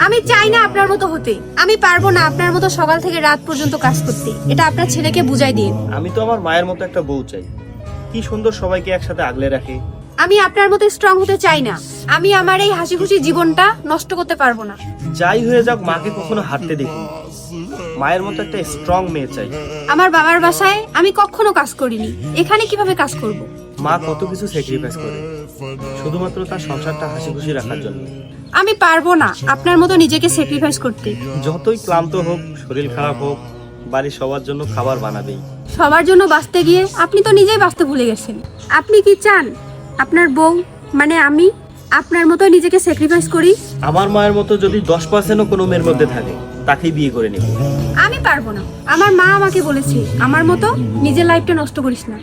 আমি চাই না আপনার মতো হতে। আমি পারবো না আপনার মতো সকাল থেকে রাত পর্যন্ত কাজ করতে। এটা আপনার ছেলেকে বুঝাই দিন। আমি তো আমার মায়ের মতো একটা বউ চাই, কি সুন্দর সবাইকে একসাথে আগলে রাখে। আমি আপনার মতো স্ট্রং হতে চাই না। আমি আমার এই হাসি খুশি জীবনটা নষ্ট করতে পারবো না। যাই হয়ে যাক, মাকে কখনো হারতে দেখি। মায়ের মতো একটা স্ট্রং মেয়ে চাই। আমার বাবার বাসায় আমি কখনো কাজ করিনি, এখানে কিভাবে কাজ করব? মা কত কিছু স্যাক্রিফাইস করে শুধুমাত্র তার সংসারটা হাসি খুশি রাখার জন্য। আমি পারবো না আপনার মতো নিজেকে স্যাক্রিফাইস করতে। যতই ক্লান্ত হোক, শরীর খারাপ হোক, বাড়ির সবার জন্য খাবার বানাবেই। সবার জন্য বাঁচতে গিয়ে আপনি তো নিজেই বাঁচতে ভুলে গেছেন। আপনি কি চান আপনার বউ মানে আমি আপনার মতো নিজেকে স্যাক্রিফাইস করি? আমার মায়ের মতো যদি 10%ও কোনো মেয়ের মধ্যে থাকে, তাকেই বিয়ে করে নেব। আমি পারবো না। আমার মা আমাকে বলেছে আমার মতো নিজের লাইফটা নষ্ট করিস না।